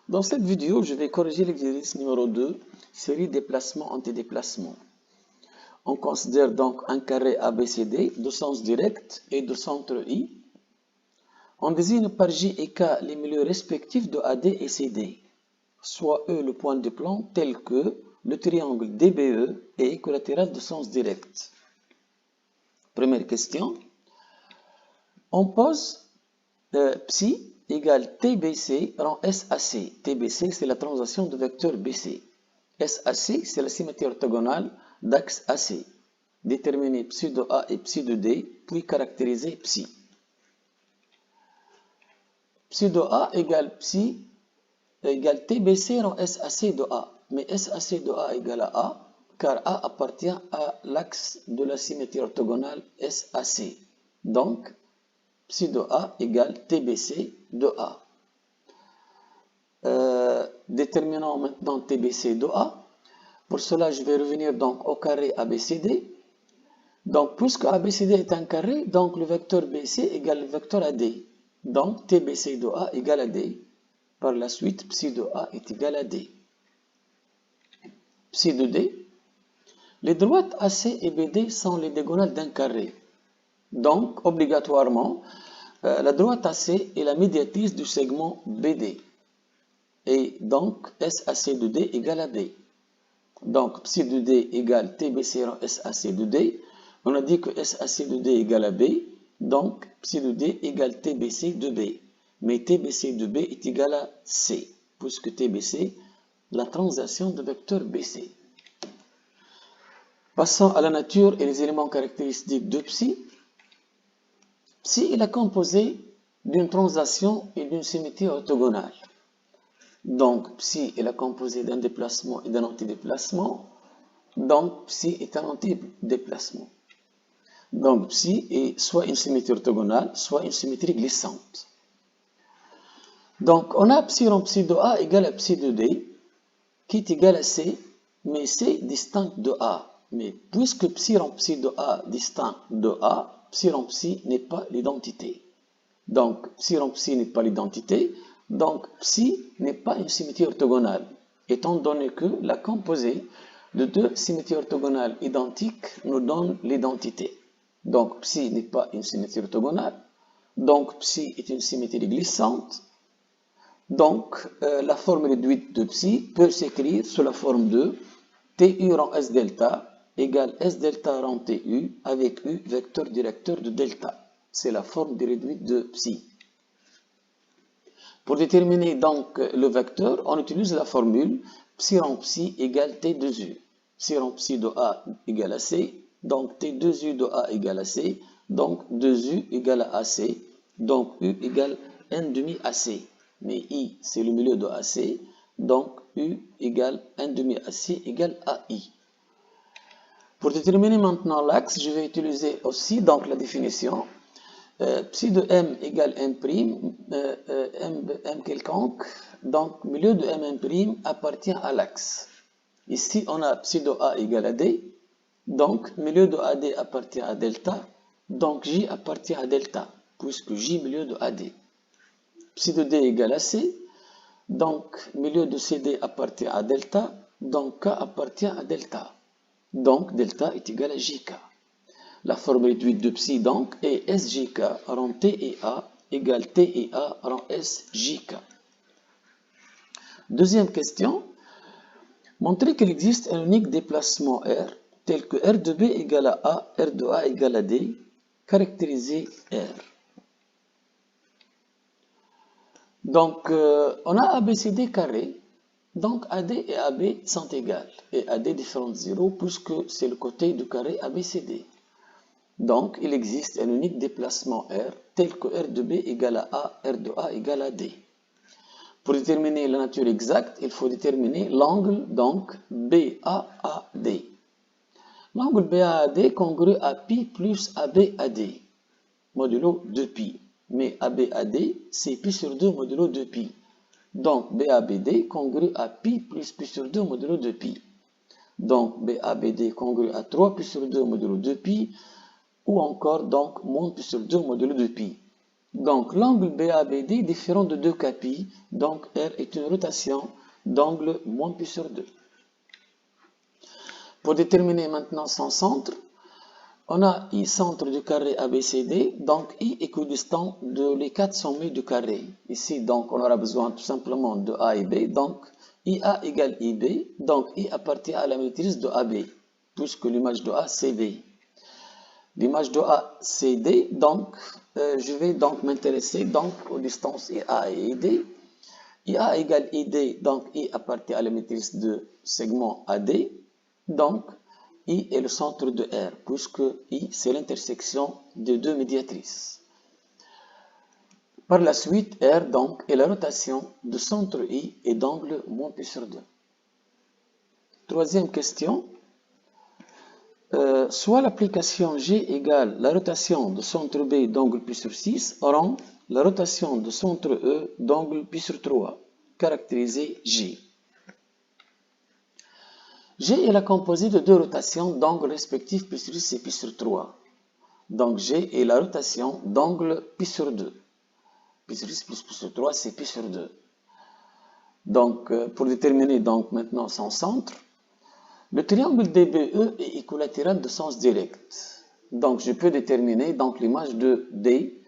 Dans cette vidéo, je vais corriger l'exercice numéro 2, série déplacement-antidéplacement. On considère donc un carré ABCD de sens direct et de centre I. On désigne par J et K les milieux respectifs de AD et CD, soit E le point de plan tel que le triangle DBE est équilatéral de sens direct. Première question. On pose psi égale TBC rend SAC. TBC, c'est la translation de vecteur BC. SAC, c'est la symétrie orthogonale d'axe AC. Déterminer psi de A et psi de D, puis caractériser psi. Psi de A égale TBC rend SAC de A. Mais SAC de A égale à A, car A appartient à l'axe de la symétrie orthogonale SAC. Donc, psi de A égale TBC de A. Déterminons maintenant TBC de A. Pour cela, je vais revenir donc au carré ABCD. Donc, puisque ABCD est un carré, donc le vecteur BC égale le vecteur AD. Donc, TBC de A égale à D. Par la suite, psi de A est égal à D. Psi de D. Les droites AC et BD sont les diagonales d'un carré. Donc, obligatoirement, la droite AC est la médiatrice du segment BD. Et donc, SAC de D égale à D. Donc, psi de D égale TBC rend SAC de D. On a dit que SAC de D égale à B. Donc, psi de D égale TBC de B. Mais TBC de B est égal à C, puisque TBC, la translation de vecteur BC. Passons à la nature et les éléments caractéristiques de psi. Psi est la composée d'une translation et d'une symétrie orthogonale. Donc, psi est la composée d'un déplacement et d'un antidéplacement. Donc, psi est un antidéplacement. Donc, psi est soit une symétrie orthogonale, soit une symétrie glissante. Donc, on a psi rond psi de A égale à psi de D, qui est égal à C, mais C distinct de A. Mais puisque psi rond psi de A distinct de A, psi rond psi n'est pas l'identité. Donc, psi rond psi n'est pas l'identité. Donc, psi n'est pas une symétrie orthogonale, étant donné que la composée de deux symétries orthogonales identiques nous donne l'identité. Donc, psi n'est pas une symétrie orthogonale. Donc, psi est une symétrie glissante. Donc, la forme réduite de psi peut s'écrire sous la forme de TU rond S delta égale S delta rond TU avec U vecteur directeur de delta. C'est la forme réduite de psi. Pour déterminer donc le vecteur, on utilise la formule psi rond psi égale T2U. Psi rond psi de A égale à C, donc T2U de A égale à C, donc 2U égale à AC, donc U égale N demi AC. Mais I, c'est le milieu de AC, donc U égale N demi AC égale à I. Pour déterminer maintenant l'axe, je vais utiliser aussi donc la définition. Psi de M égale M', M quelconque, donc milieu de M' appartient à l'axe. Ici, on a psi de A égale à D, donc milieu de AD appartient à delta, donc J appartient à delta, puisque J milieu de AD. Psi de D égale à C, donc milieu de CD appartient à delta, donc K appartient à delta, donc delta est égal à JK. La forme réduite de psi donc est SJK rond T et A égale T et A rond SJK. Deuxième question. Montrer qu'il existe un unique déplacement R tel que R de B égale à A, R de A égale à D. Caractériser R. Donc, on a ABCD carré. Donc, AD et AB sont égales. Et AD différent de 0 puisque c'est le côté du carré ABCD. Donc, il existe un unique déplacement R tel que R de B égale à A, R de A égale à D. Pour déterminer la nature exacte, il faut déterminer l'angle donc BAAD. L'angle BAAD congrue à pi plus ABAD, modulo 2pi. Mais ABAD, c'est pi sur 2 modulo 2pi. Donc, BABD congrue à pi plus pi sur 2 modulo 2pi. Donc, BABD congrue à 3 pi sur 2 modulo 2pi, ou encore donc moins pi sur 2 modulo 2pi. Donc, l'angle BABD est différent de 2 capi, donc R est une rotation d'angle moins pi sur 2. Pour déterminer maintenant son centre, on a I centre du carré ABCD, donc I équidistant de les 4 sommets du carré. Ici, donc, on aura besoin tout simplement de A et B, donc IA égale IB, donc I appartient à la matrice de AB, puisque l'image de A, c'est B. L'image de A, c'est D, donc je vais donc m'intéresser donc aux distances IA et ID. IA égale ID, donc I appartient à la matrice de segment AD, donc I est le centre de R, puisque I, c'est l'intersection de deux médiatrices. Par la suite, R, donc, est la rotation de centre I et d'angle moins pi sur 2. Troisième question. Soit l'application G égale la rotation de centre B d'angle pi sur 6 rend la rotation de centre E d'angle pi sur 3, caractérisée G. G est la composée de deux rotations d'angle respectifs pi sur 6 et pi sur 3. Donc G est la rotation d'angle pi sur 2. Pi sur 6 plus pi sur 3, c'est pi sur 2. Donc, pour déterminer donc maintenant son centre, le triangle DBE est équilatéral de sens direct. Donc, je peux déterminer donc l'image de D,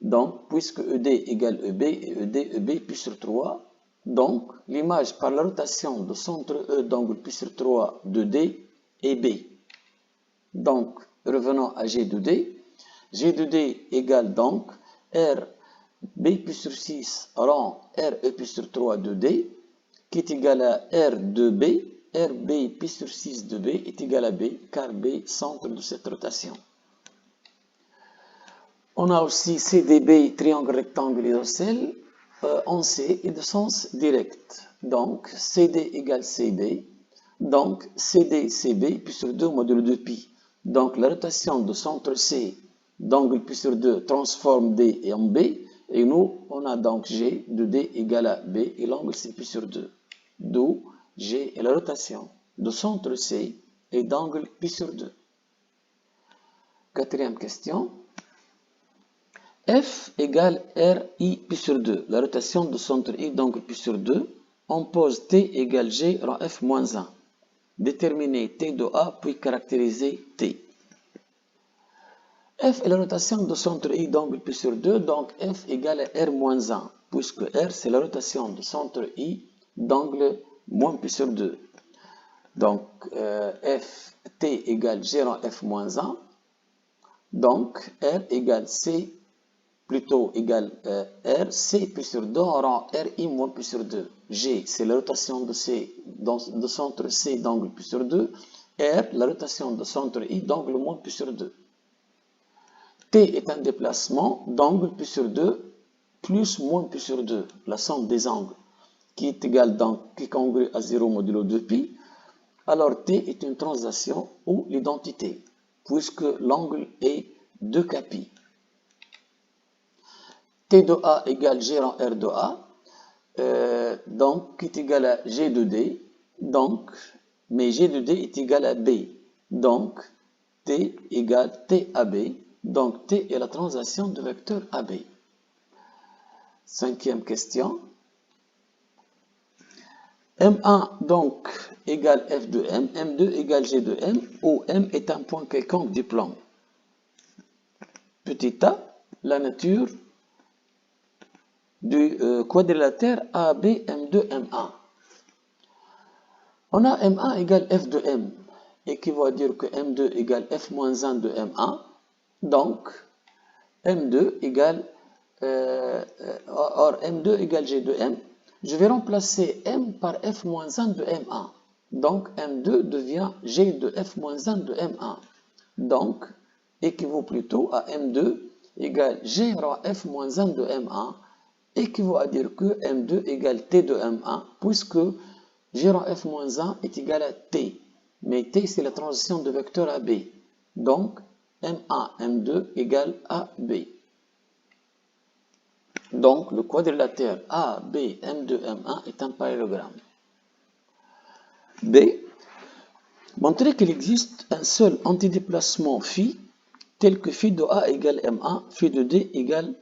donc, puisque ED égale EB et EB pi sur 3. Donc, l'image par la rotation de centre E d'angle pi sur 3 de D est B. Donc, revenons à G de D. G de D égale donc R B pi sur 6 rend RE pi sur 3 de D, qui est égal à R de B. RB pi sur 6 de B est égal à B, car B, centre de cette rotation. On a aussi CDB, triangle rectangle isocèle, en C et de sens direct. Donc, CD égale CB. Donc, CD, CB, pi sur 2 modulo 2 pi. Donc, la rotation de centre C d'angle pi sur 2 transforme D en B. Et nous, on a donc G de D égale à B et l'angle c'est pi sur 2. D'où G est la rotation de centre C et d'angle pi sur 2. Quatrième question. F égale RI pi sur 2. La rotation de centre I d'angle pi sur 2. On pose T égale G rend F moins 1. Déterminer T de A puis caractériser T. F est la rotation de centre I d'angle pi sur 2, donc F égale à R moins 1, puisque R c'est la rotation de centre I d'angle moins pi sur 2. Donc F, T égale G rend F moins 1, donc R égale C, plutôt égale R, C pi sur 2 rend RI moins pi sur 2. G c'est la rotation de C, de centre C d'angle pi sur 2, R la rotation de centre I d'angle moins pi sur 2. T est un déplacement d'angle pi sur 2 plus moins pi sur 2, la somme des angles, qui est égale donc, qui congrue à 0 modulo 2 pi. Alors T est une translation ou l'identité, puisque l'angle est 2 capi. T de A égale G rend R de A, donc qui est égal à G de D, donc, mais G de D est égal à B, donc T égale T à B. Donc, T est la translation de vecteur AB. Cinquième question. M1 donc égale F de M, M2 égale G de M, où M est un point quelconque du plan. Petit a, la nature du quadrilatère AB M2 M1. On a M1 égale F de M, et qui va dire que M2 égale F moins 1 de M1. Donc, M2 égale, or M2 égale G de M, je vais remplacer M par F moins 1 de M1. Donc, M2 devient G de F moins 1 de M1. Donc, équivaut plutôt à M2 égale G rend F moins 1 de M1, équivaut à dire que M2 égale T de M1, puisque G rend F moins 1 est égal à T. Mais T, c'est la transition de vecteur AB. Donc, M1, M2 égale AB. Donc, le quadrilatère AB, M2, M1 est un parallélogramme. B. Montrer qu'il existe un seul antidéplacement phi, tel que phi de A égale M1, phi de D égale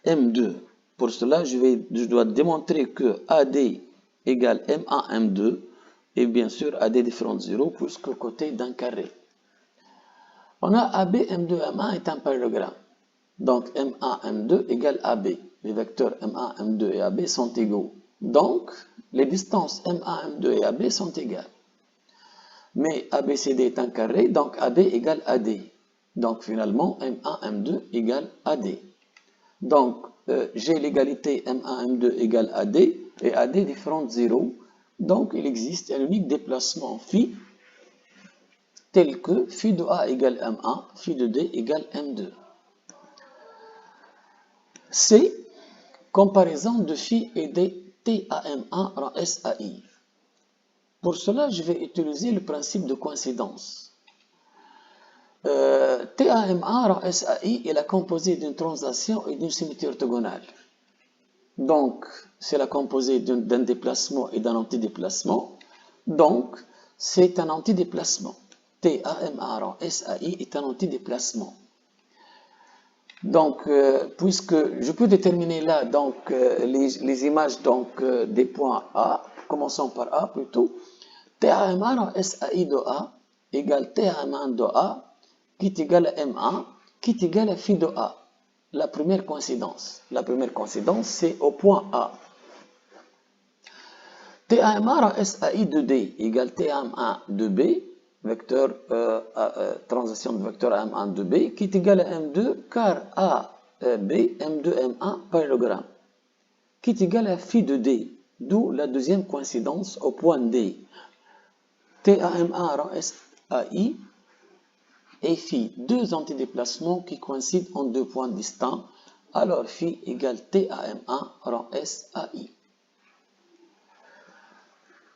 M2. Pour cela, je dois démontrer que AD égale M1, M2, et bien sûr AD différent de 0, puisque côté d'un carré. On a AB, M2, M1 est un parallélogramme. Donc M1, M2 égale AB. Les vecteurs M1, M2 et AB sont égaux. Donc, les distances M1, M2 et AB sont égales. Mais ABCD est un carré, donc AB égale AD. Donc finalement, M1, M2 égale AD. Donc, j'ai l'égalité M1, M2 égale AD, et AD différent de 0. Donc, il existe un unique déplacement phi, tel que phi de A égale M1, phi de D égale M2. C, comparaison de phi et D T à M1 rend S à I. Pour cela, je vais utiliser le principe de coïncidence. T à M1 rend S à I est la composée d'une translation et d'une symétrie orthogonale. Donc, c'est la composée d'un déplacement et d'un antidéplacement. Donc, c'est un antidéplacement. T à M1 rend S à I est un antidéplacement. Donc, puisque je peux déterminer là donc, les images donc, des points A, commençons par A plutôt, T à M1 rend S à I de A égale T à M1 de A qui est égal à M1 qui est égal à phi de A. La première coïncidence. La première coïncidence, c'est au point A. T à M1 rend S à I de D égale T à M1 de B, vecteur, transition de vecteur à M1 de B, qui est égal à M2, car A, B, M2, M1, parallélogramme, qui est égal à phi de D, d'où la deuxième coïncidence au point D. T à M1 rend S à I et phi, deux antidéplacements qui coïncident en deux points distincts, alors phi égale T à M1 rend S à I.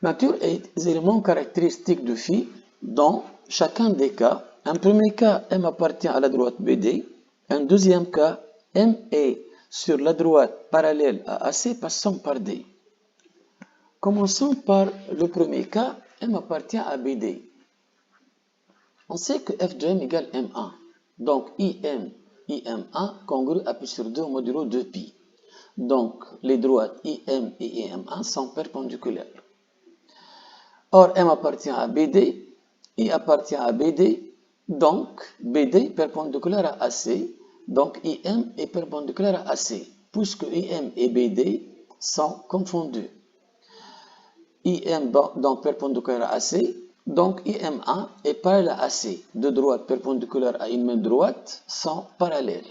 Nature et éléments caractéristiques de phi dans chacun des cas. Un premier cas, M appartient à la droite BD. Un deuxième cas, M est sur la droite parallèle à AC passant par D. Commençons par le premier cas, M appartient à BD. On sait que f de m égale m1. Donc im, im1 congrue à pi sur 2 modulo 2pi. Donc les droites im et im1 sont perpendiculaires. Or m appartient à BD, I appartient à BD, donc BD perpendiculaire à AC, donc IM est perpendiculaire à AC, puisque IM et BD sont confondus. IM donc perpendiculaire à AC, donc IM1 est parallèle à AC. Deux droites perpendiculaires à une même droite sont parallèles.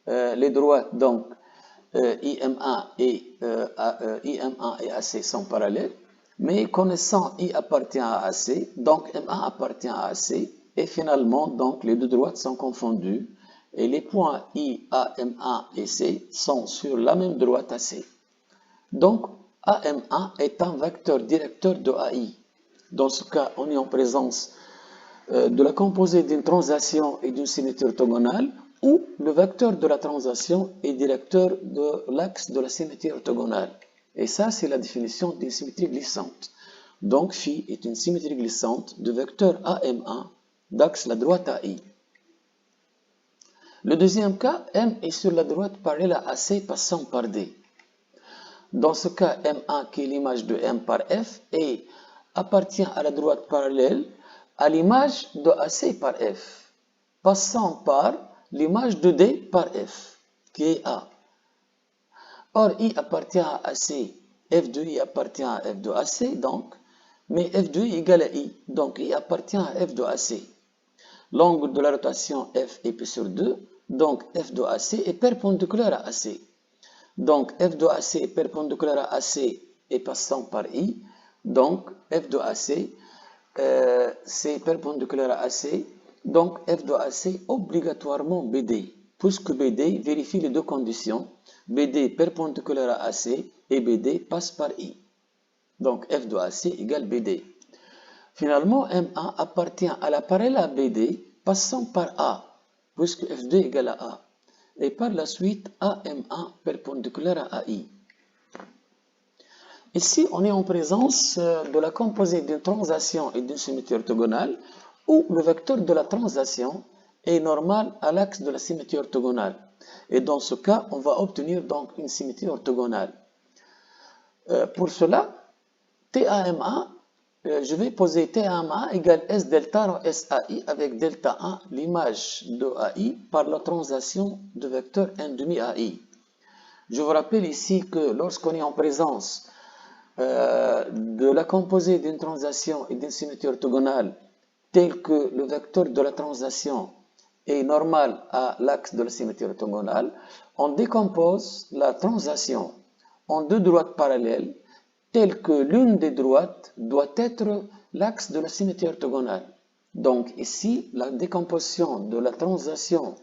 Les droites donc IM1 et AC sont parallèles, mais connaissant I appartient à AC, donc M1 appartient à AC, et finalement donc les deux droites sont confondues, et les points I, A, M1 et C sont sur la même droite AC. Donc AM1 est un vecteur directeur de AI. Dans ce cas, on est en présence de la composée d'une translation et d'une symétrie orthogonale, où le vecteur de la translation est directeur de l'axe de la symétrie orthogonale. Et ça, c'est la définition d'une symétrie glissante. Donc, phi est une symétrie glissante de vecteur AM1 d'axe la droite AI. Le deuxième cas, M est sur la droite parallèle à AC passant par D. Dans ce cas, M1 qui est l'image de M par F et appartient à la droite parallèle à l'image de AC par F, passant par l'image de D par F, qui est A. Or, I appartient à AC, F de I appartient à F de AC, donc, mais F de I égale à I, donc I appartient à F de AC. L'angle de la rotation F est P sur 2, donc F de AC est perpendiculaire à AC. Donc, f de AC est perpendiculaire à AC et passant par I. Donc, f de AC, c'est perpendiculaire à AC. Donc, f de AC obligatoirement BD, puisque BD vérifie les deux conditions. BD perpendiculaire à AC et BD passe par I. Donc, f de AC égale BD. Finalement, M1 appartient à la parallèle à BD passant par A, puisque f2 égale à A. Et par la suite AM1 perpendiculaire à AI. Ici, on est en présence de la composée d'une translation et d'une symétrie orthogonale où le vecteur de la translation est normal à l'axe de la symétrie orthogonale. Et dans ce cas, on va obtenir donc une symétrie orthogonale. Pour cela, TAMA, je vais poser TAMA égale S delta rond SAI avec delta 1, l'image de AI par la translation de vecteur N' AI. Je vous rappelle ici que lorsqu'on est en présence de la composée d'une translation et d'une symétrie orthogonale tel que le vecteur de la translation est normal à l'axe de la symétrie orthogonale, on décompose la translation en deux droites parallèles telles que l'une des droites doit être l'axe de la symétrie orthogonale. Donc ici, la décomposition de la translation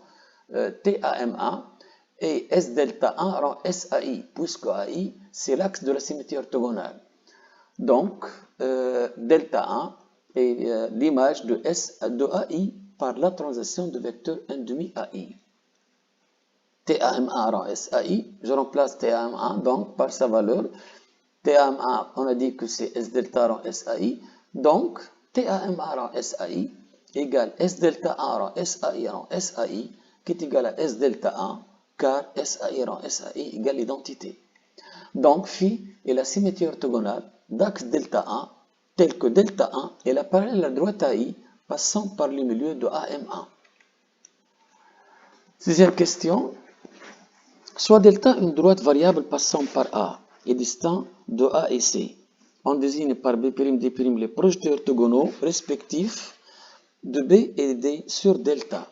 TAMA et S delta 1 rend SAI, puisque AI, c'est l'axe de la symétrie orthogonale. Donc, delta 1 est l'image de S de AI par la translation de vecteur N' AI. TAMA rend SAI, je remplace TAMA donc par sa valeur. TAMA, on a dit que c'est S delta rond SAI, donc TAMA rond SAI égale S delta 1 rond SAI qui est égal à S delta 1 car SAI rond SAI égale l'identité. Donc phi est la symétrie orthogonale d'axe delta 1 tel que delta 1 est la parallèle à la droite AI passant par le milieu de AM1. Sixième question. Soit delta une droite variable passant par A est distinct de A et C. On désigne par B', D' les projetés orthogonaux respectifs de B et D sur delta.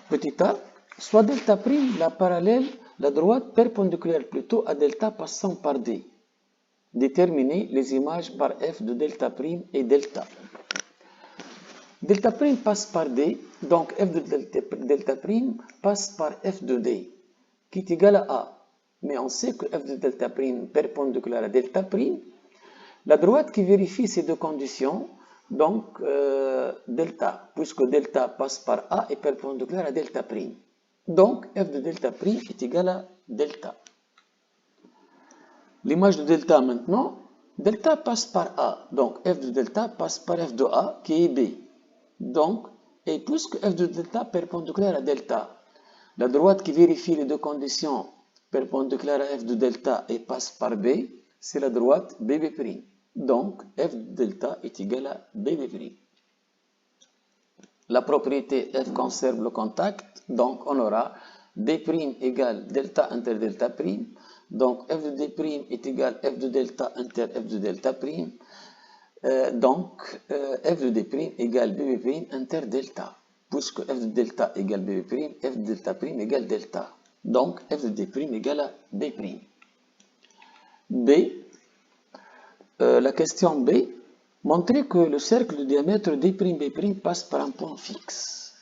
Petit a, soit delta' la parallèle, la droite perpendiculaire plutôt à delta passant par D. Déterminer les images par F de delta' et delta. Delta' passe par D, donc F de delta' passe par F de D, qui est égal à A. Mais on sait que F de delta' perpendiculaire à delta', la droite qui vérifie ces deux conditions, donc delta, puisque delta passe par A est perpendiculaire à delta'. Donc F de delta' est égal à delta. L'image de delta maintenant, delta passe par A, donc F de delta passe par F de A qui est B. Donc, et puisque F de delta perpendiculaire à delta, la droite qui vérifie les deux conditions perpendiculaires à F de delta et passe par B, c'est la droite BB'. Donc, F de delta est égal à BB'. La propriété F conserve le contact, donc on aura B' égale delta inter delta'. Donc, F de D' est égal à F de delta inter F de delta'. Donc, F de D' égale BB' inter delta. Puisque F de delta égale BB', F de delta' égale delta. Donc, F de D' égale à B'. B, la question B, montrer que le cercle de diamètre D'B' passe par un point fixe.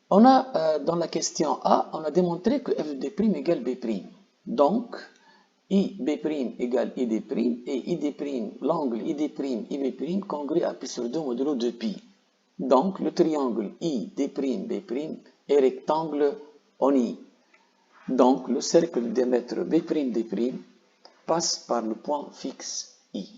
On a, dans la question A, on a démontré que F de D' égale B'. Donc, IB' égale ID' et ID', l'angle ID', IB' congrue à π/2 modulo 2π. Donc, le triangle ID', B' est rectangle en I. Donc, le cercle de diamètre B', D' passe par le point fixe I.